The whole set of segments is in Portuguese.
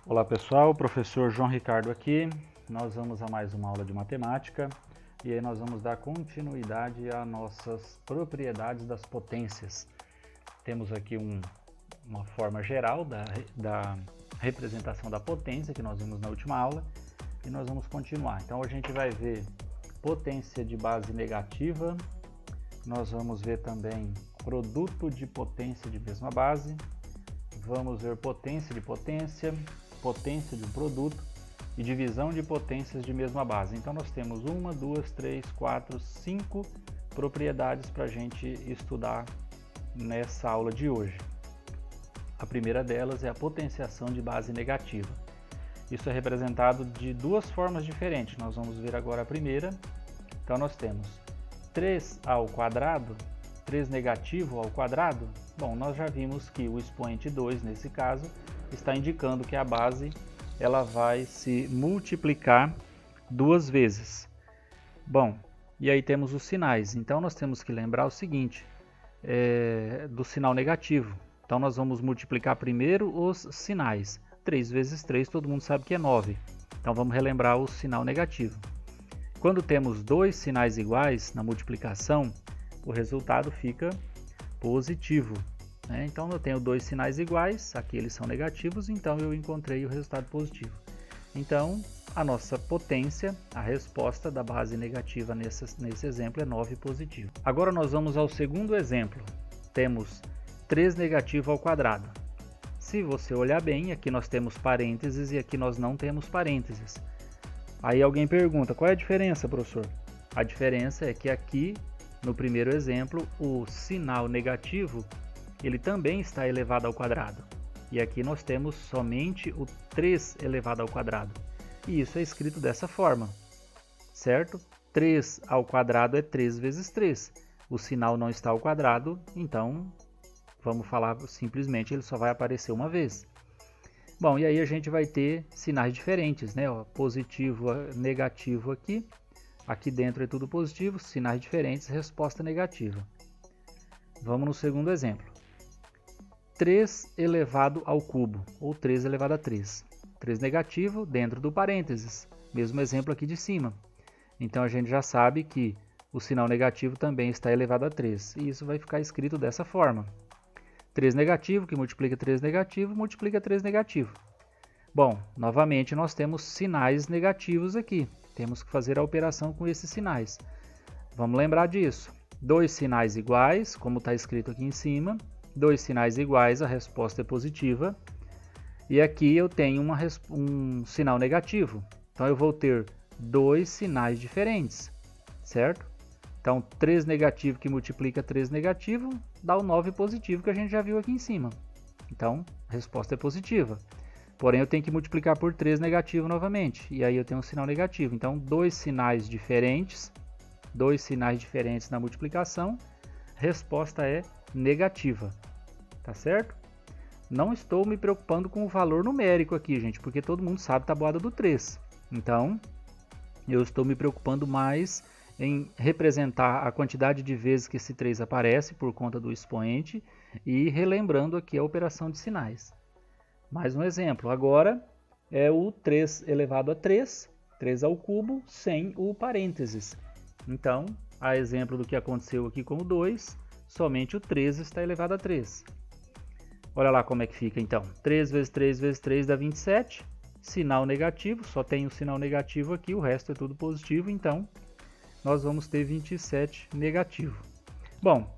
Olá pessoal, professor João Ricardo aqui. Nós vamos a mais uma aula de matemática e aí nós vamos dar continuidade às nossas propriedades das potências. Temos aqui uma forma geral da representação da potência que nós vimos na última aula e nós vamos continuar. Então a gente vai ver potência de base negativa, nós vamos ver também produto de potência de mesma base, vamos ver potência de potência, potência de um produto e divisão de potências de mesma base. Então nós temos 1, 2, 3, 4, 5 propriedades para a gente estudar nessa aula de hoje. A primeira delas é a potenciação de base negativa. Isso é representado de duas formas diferentes. Nós vamos ver agora a primeira. Então nós temos 3 ao quadrado, 3 negativo ao quadrado. Bom, nós já vimos que o expoente 2, nesse caso, está indicando que a base ela vai se multiplicar duas vezes. Bom, e aí temos os sinais. Então nós temos que lembrar o seguinte, do sinal negativo. Então nós vamos multiplicar primeiro os sinais. 3 vezes 3 todo mundo sabe que é 9. Então vamos relembrar o sinal negativo. Quando temos dois sinais iguais na multiplicação, o resultado fica positivo. Então eu tenho dois sinais iguais, aqui eles são negativos, então eu encontrei o resultado positivo. Então a nossa potência, a resposta da base negativa nesse exemplo é 9 positivo. Agora nós vamos ao segundo exemplo. Temos 3 negativo ao quadrado. Se você olhar bem, aqui nós temos parênteses e aqui nós não temos parênteses. Aí alguém pergunta, qual é a diferença, professor? A diferença é que aqui, no primeiro exemplo, o sinal negativo ele também está elevado ao quadrado. E aqui nós temos somente o 3 elevado ao quadrado. E isso é escrito dessa forma, certo? 3 ao quadrado é 3 vezes 3. O sinal não está ao quadrado, então vamos falar simplesmente, ele só vai aparecer uma vez. Bom, e aí a gente vai ter sinais diferentes, né? Positivo, negativo aqui. Aqui dentro é tudo positivo, sinais diferentes, resposta negativa. Vamos no segundo exemplo. 3 elevado ao cubo, ou 3 elevado a 3. 3 negativo dentro do parênteses, mesmo exemplo aqui de cima. Então a gente já sabe que o sinal negativo também está elevado a 3, e isso vai ficar escrito dessa forma. 3 negativo, que multiplica 3 negativo, multiplica 3 negativo. Bom, novamente nós temos sinais negativos aqui. Temos que fazer a operação com esses sinais. Vamos lembrar disso. Dois sinais iguais, como está escrito aqui em cima. Dois sinais iguais, a resposta é positiva. E aqui eu tenho um sinal negativo. Então eu vou ter dois sinais diferentes, certo? Então 3 negativo que multiplica 3 negativo dá o 9 positivo que a gente já viu aqui em cima. Então a resposta é positiva. Porém eu tenho que multiplicar por 3 negativo novamente. E aí eu tenho um sinal negativo. Então dois sinais diferentes na multiplicação. Resposta é negativa. Tá certo? Não estou me preocupando com o valor numérico aqui, gente, porque todo mundo sabe a tabuada do 3. Então, eu estou me preocupando mais em representar a quantidade de vezes que esse 3 aparece por conta do expoente e relembrando aqui a operação de sinais. Mais um exemplo, agora é o 3 elevado a 3, 3 ao cubo, sem o parênteses. Então, a exemplo do que aconteceu aqui com o 2, somente o 3 está elevado a 3. Olha lá como é que fica então. 3 vezes 3 vezes 3 dá 27. Sinal negativo, só tem o sinal negativo aqui, o resto é tudo positivo, então nós vamos ter 27 negativo. Bom,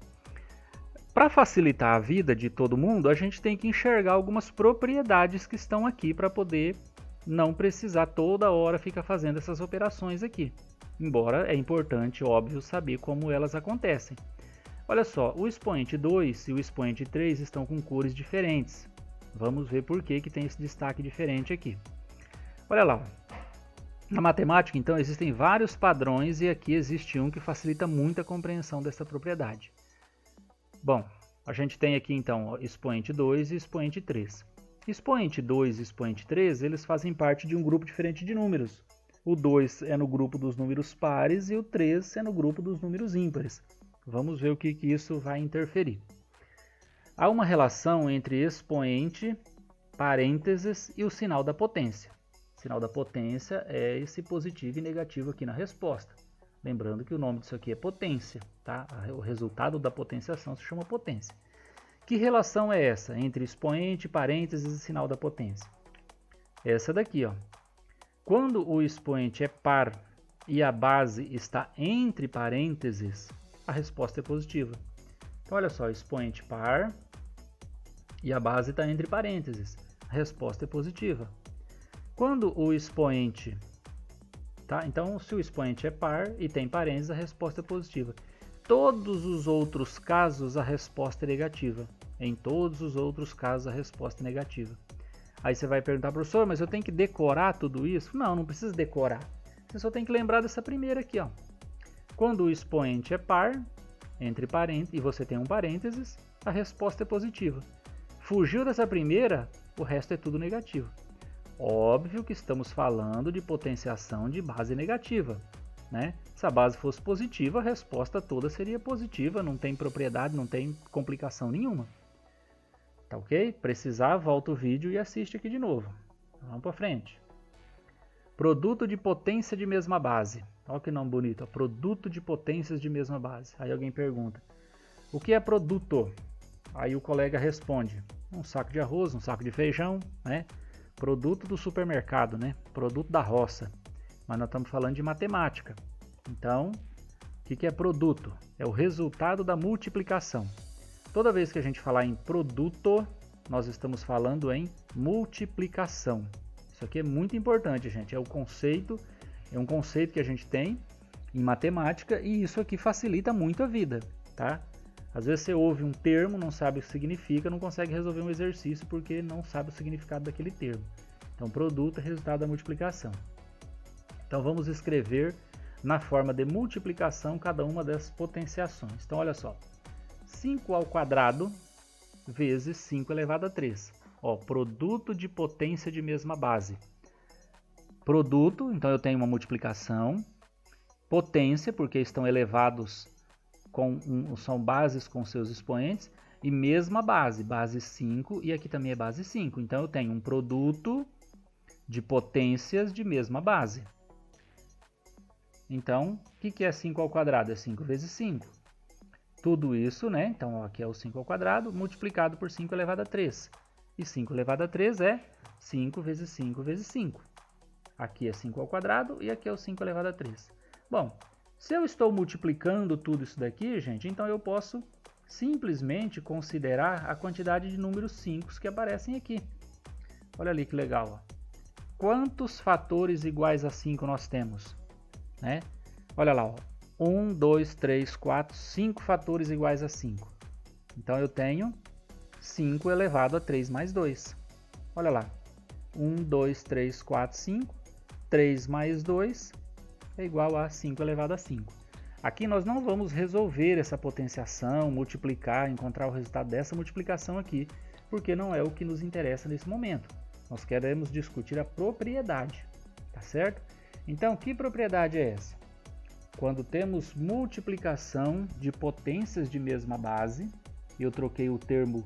para facilitar a vida de todo mundo, a gente tem que enxergar algumas propriedades que estão aqui para poder não precisar toda hora ficar fazendo essas operações aqui. Embora é importante, óbvio, saber como elas acontecem. Olha só, o expoente 2 e o expoente 3 estão com cores diferentes. Vamos ver por que tem esse destaque diferente aqui. Olha lá, na matemática, então, existem vários padrões e aqui existe um que facilita muito a compreensão dessa propriedade. Bom, a gente tem aqui, então, expoente 2 e expoente 3. Expoente 2 e expoente 3, eles fazem parte de um grupo diferente de números. O 2 é no grupo dos números pares e o 3 é no grupo dos números ímpares. Vamos ver o que isso vai interferir. Há uma relação entre expoente parênteses e o sinal da potência. O sinal da potência é esse positivo e negativo aqui na resposta. Lembrando que o nome disso aqui é potência, tá? O resultado da potenciação se chama potência. Que relação é essa entre expoente, parênteses e sinal da potência? Essa daqui, ó. Quando o expoente é par e a base está entre parênteses, a resposta é positiva. Então, olha só, expoente par e a base está entre parênteses, a resposta é positiva. Quando o expoente, tá? Então, se o expoente é par e tem parênteses, a resposta é positiva. Todos os outros casos, a resposta é negativa. Em todos os outros casos, a resposta é negativa. Aí você vai perguntar, professor, mas eu tenho que decorar tudo isso? Não, não precisa decorar. Você só tem que lembrar dessa primeira aqui, ó. Quando o expoente é par, entre parênteses, e você tem um parênteses, a resposta é positiva. Fugiu dessa primeira, o resto é tudo negativo. Óbvio que estamos falando de potenciação de base negativa, né? Se a base fosse positiva, a resposta toda seria positiva, não tem propriedade, não tem complicação nenhuma. Tá ok? Precisar, volta o vídeo e assiste aqui de novo. Vamos para frente. Produto de potência de mesma base. Olha que nome bonito, ó. Produto de potências de mesma base. Aí alguém pergunta, o que é produto? Aí o colega responde, um saco de arroz, um saco de feijão, né? Produto do supermercado, né? Produto da roça. Mas nós estamos falando de matemática. Então, o que é produto? É o resultado da multiplicação. Toda vez que a gente falar em produto, nós estamos falando em multiplicação. Isso aqui é muito importante, gente. É um conceito que a gente tem em matemática e isso aqui facilita muito a vida, tá? Às vezes você ouve um termo, não sabe o que significa, não consegue resolver um exercício porque não sabe o significado daquele termo. Então, produto é resultado da multiplicação. Então, vamos escrever na forma de multiplicação cada uma dessas potenciações. Então, olha só. 5 ao quadrado vezes 5 elevado a 3. Ó, produto de potência de mesma base. Produto, então eu tenho uma multiplicação. Potência, porque estão elevados, são bases com seus expoentes. E mesma base, base 5, e aqui também é base 5. Então eu tenho um produto de potências de mesma base. Então, o que é 5 ao quadrado? É 5 vezes 5. Tudo isso, né? Então, ó, aqui é o 5 ao quadrado, multiplicado por 5 elevado a 3. E 5 elevado a 3 é 5 vezes 5 vezes 5. Aqui é 5 ao quadrado e aqui é o 5 elevado a 3. Bom, se eu estou multiplicando tudo isso daqui, gente, então eu posso simplesmente considerar a quantidade de números 5 que aparecem aqui. Olha ali que legal, ó. Quantos fatores iguais a 5 nós temos? Né? Olha lá, ó. 1, 2, 3, 4, 5 fatores iguais a 5. Então eu tenho 5 elevado a 3 mais 2. Olha lá. 1, 2, 3, 4, 5. 3 mais 2 é igual a 5 elevado a 5. Aqui nós não vamos resolver essa potenciação, multiplicar, encontrar o resultado dessa multiplicação aqui, porque não é o que nos interessa nesse momento. Nós queremos discutir a propriedade, tá certo? Então, que propriedade é essa? Quando temos multiplicação de potências de mesma base, eu troquei o termo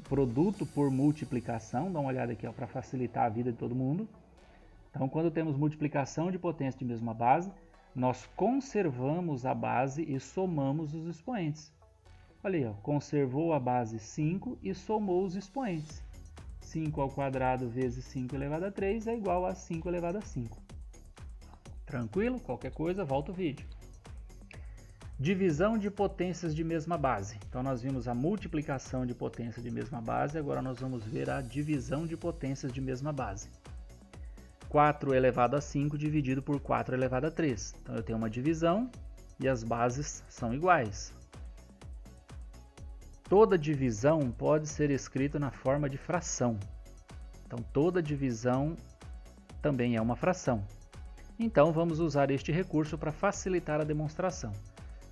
produto por multiplicação, dá uma olhada aqui para facilitar a vida de todo mundo. Então, quando temos multiplicação de potências de mesma base, nós conservamos a base e somamos os expoentes. Olha aí, ó, conservou a base 5 e somou os expoentes. 5 ao quadrado vezes 5 elevado a 3 é igual a 5 elevado a 5. Tranquilo? Qualquer coisa, volta o vídeo. Divisão de potências de mesma base. Então, nós vimos a multiplicação de potência de mesma base, agora nós vamos ver a divisão de potências de mesma base. 4 elevado a 5 dividido por 4 elevado a 3. Então, eu tenho uma divisão e as bases são iguais. Toda divisão pode ser escrita na forma de fração. Então, toda divisão também é uma fração. Então, vamos usar este recurso para facilitar a demonstração.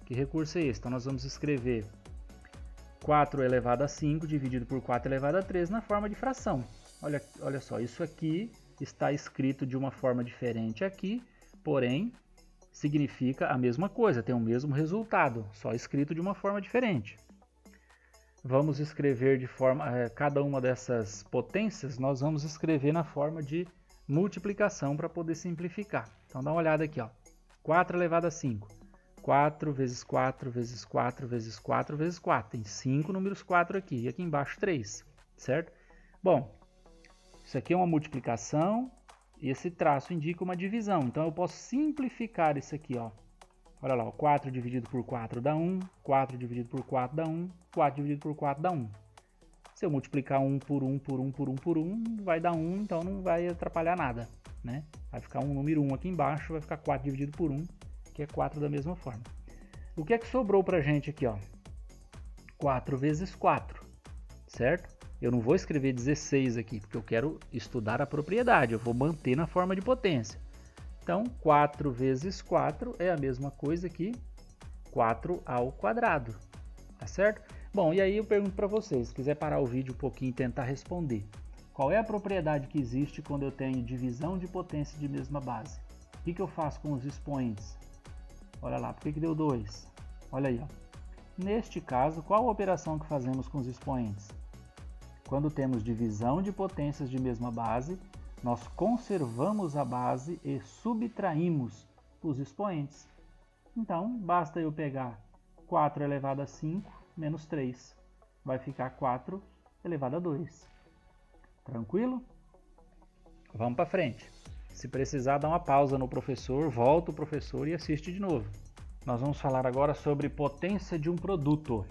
Que recurso é esse? Então, nós vamos escrever 4 elevado a 5 dividido por 4 elevado a 3 na forma de fração. Olha só, isso aqui está escrito de uma forma diferente aqui, porém, significa a mesma coisa, tem o mesmo resultado, só escrito de uma forma diferente. vamos escrever de forma, cada uma dessas potências, nós vamos escrever na forma de multiplicação para poder simplificar. Então dá uma olhada aqui, ó. 4 elevado a 5. 4 vezes 4 vezes 4 vezes 4 vezes 4. Tem 5 números 4 aqui. E aqui embaixo 3, certo? Bom, isso aqui é uma multiplicação e esse traço indica uma divisão. Então eu posso simplificar isso aqui, ó. Olha lá, ó, 4 dividido por 4 dá 1, 4 dividido por 4 dá 1, 4 dividido por 4 dá 1. Se eu multiplicar 1 por 1 por 1 por 1 por 1, vai dar 1, então não vai atrapalhar nada, né? Vai ficar um número 1 aqui embaixo, vai ficar 4 dividido por 1, que é 4 da mesma forma. O que é que sobrou pra gente aqui, ó? 4 vezes 4, certo? Eu não vou escrever 16 aqui, porque eu quero estudar a propriedade, eu vou manter na forma de potência. Então, 4 vezes 4 é a mesma coisa que 4 ao quadrado, tá certo? Bom, e aí eu pergunto para vocês, se quiser parar o vídeo um pouquinho e tentar responder. Qual é a propriedade que existe quando eu tenho divisão de potência de mesma base? O que eu faço com os expoentes? Olha lá, por que deu 2? Olha aí, ó. Neste caso, qual a operação que fazemos com os expoentes? Quando temos divisão de potências de mesma base, nós conservamos a base e subtraímos os expoentes. Então, basta eu pegar 4 elevado a 5 menos 3. Vai ficar 4 elevado a 2. Tranquilo? Vamos para frente. Se precisar, dá uma pausa no professor, volta o professor e assiste de novo. Nós vamos falar agora sobre potência de um produto.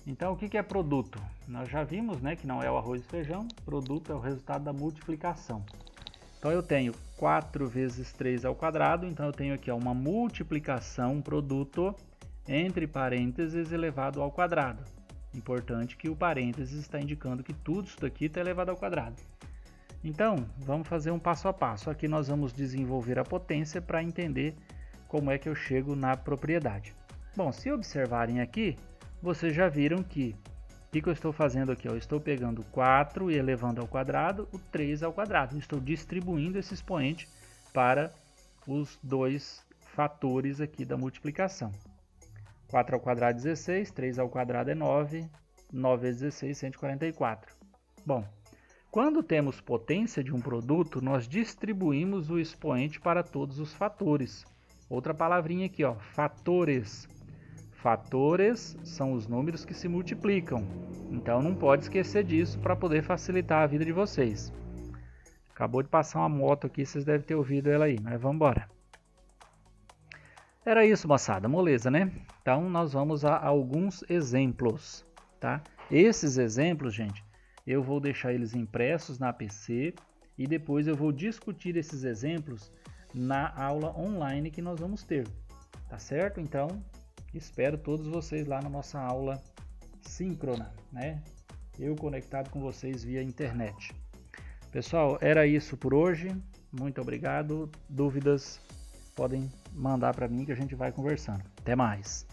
Então, o que é produto? Nós já vimos, né, que não é o arroz e feijão. Produto é o resultado da multiplicação. Então, eu tenho 4 vezes 3 ao quadrado. Então, eu tenho aqui ó, uma multiplicação, um produto, entre parênteses, elevado ao quadrado. Importante que o parênteses está indicando que tudo isso daqui está elevado ao quadrado. Então, vamos fazer um passo a passo. Aqui nós vamos desenvolver a potência para entender como é que eu chego na propriedade. Bom, se observarem aqui, vocês já viram que o que eu estou fazendo aqui? Eu estou pegando 4 e elevando ao quadrado, o 3 ao quadrado. Estou distribuindo esse expoente para os dois fatores aqui da multiplicação. 4 ao quadrado é 16, 3 ao quadrado é 9, 9 vezes 16, 144. Bom, quando temos potência de um produto, nós distribuímos o expoente para todos os fatores. Outra palavrinha aqui, ó, fatores. Fatores são os números que se multiplicam. Então não pode esquecer disso para poder facilitar a vida de vocês. Acabou de passar uma moto aqui, vocês devem ter ouvido ela aí, mas vamos embora. Era isso, moçada, moleza, né? Então nós vamos a alguns exemplos, tá? Esses exemplos, gente, eu vou deixar eles impressos na PC e depois eu vou discutir esses exemplos na aula online que nós vamos ter, tá certo? Então, espero todos vocês lá na nossa aula síncrona, né? Eu conectado com vocês via internet. Pessoal, era isso por hoje. Muito obrigado. Dúvidas podem mandar para mim que a gente vai conversando. Até mais!